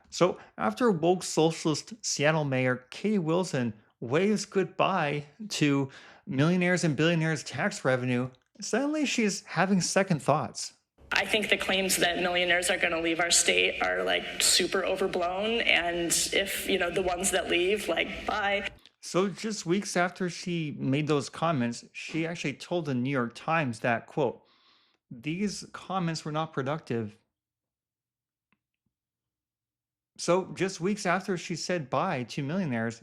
So after woke socialist Seattle Mayor Katie Wilson waves goodbye to millionaires and billionaires tax revenue, suddenly she's having second thoughts. I think the claims that millionaires are going to leave our state are like super overblown. And if, the ones that leave, like, bye. So just weeks after she made those comments, she actually told the New York Times that, quote, these comments were not productive. So just weeks after she said bye to millionaires,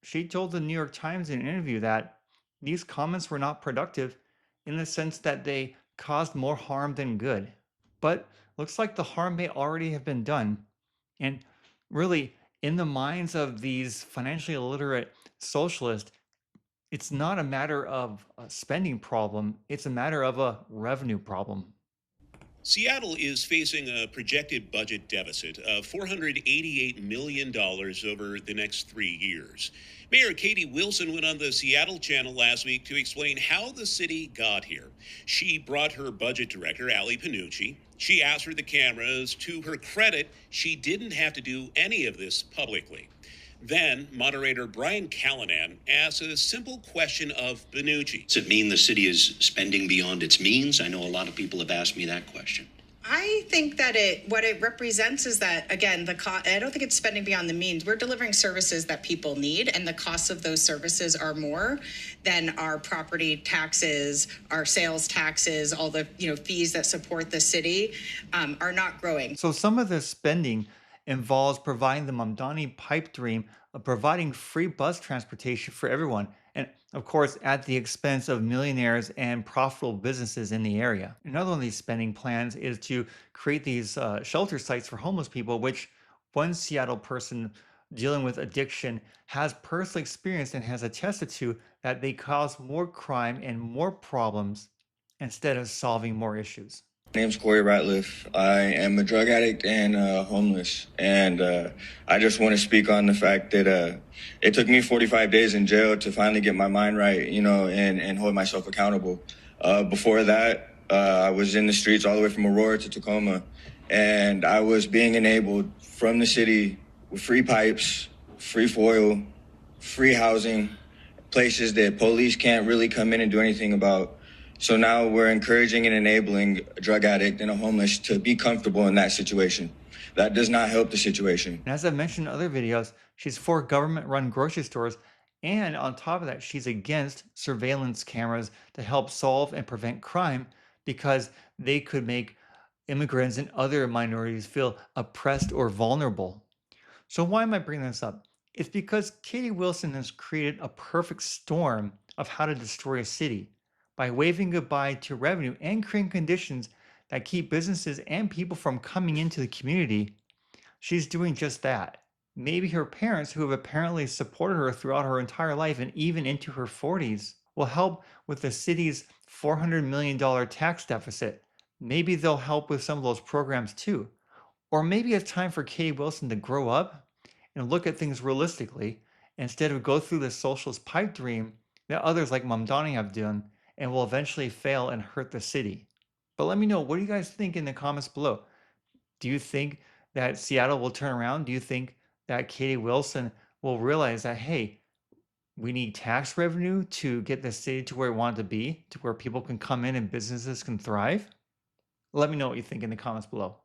she told the New York Times in an interview that these comments were not productive in the sense that they caused more harm than good. But looks like the harm may already have been done. And really, in the minds of these financially illiterate socialists, it's not a matter of a spending problem, it's a matter of a revenue problem. Seattle is facing a projected budget deficit of $488 million dollars over the next 3 years. Mayor Katie Wilson went on the Seattle channel last week to explain how the city got here. She brought her budget director, Ali Panucci. She asked for the cameras. To her credit, she didn't have to do any of this publicly. Then, moderator Brian Callanan asked a simple question of Benucci. Does it mean the city is spending beyond its means? I know a lot of people have asked me that question. I think that what it represents is that, again, I don't think it's spending beyond the means. We're delivering services that people need, and the costs of those services are more than our property taxes, our sales taxes, all the fees that support the city are not growing. So some of this spending involves providing the Mamdani pipe dream of providing free bus transportation for everyone. And of course, at the expense of millionaires and profitable businesses in the area. Another one of these spending plans is to create these shelter sites for homeless people, which one Seattle person dealing with addiction has personally experienced and has attested to that they cause more crime and more problems instead of solving more issues. My name's Corey Ratliff. I am a drug addict and homeless. And I just want to speak on the fact that it took me 45 days in jail to finally get my mind right, and hold myself accountable. Before that, I was in the streets all the way from Aurora to Tacoma. And I was being enabled from the city with free pipes, free foil, free housing, places that police can't really come in and do anything about. So now we're encouraging and enabling a drug addict and a homeless to be comfortable in that situation. That does not help the situation. And as I've mentioned in other videos, she's for government-run grocery stores. And on top of that, she's against surveillance cameras to help solve and prevent crime because they could make immigrants and other minorities feel oppressed or vulnerable. So why am I bringing this up? It's because Katie Wilson has created a perfect storm of how to destroy a city by waving goodbye to revenue and creating conditions that keep businesses and people from coming into the community. She's doing just that. Maybe her parents, who have apparently supported her throughout her entire life and even into her 40s, will help with the city's $400 million tax deficit. Maybe they'll help with some of those programs too. Or maybe it's time for Katie Wilson to grow up and look at things realistically instead of go through the socialist pipe dream that others like Mamdani have done and will eventually fail and hurt the city. But let me know, what do you guys think in the comments below? Do you think that Seattle will turn around? Do you think that Katie Wilson will realize that, hey, we need tax revenue to get the city to where we want it to be, to where people can come in and businesses can thrive? Let me know what you think in the comments below.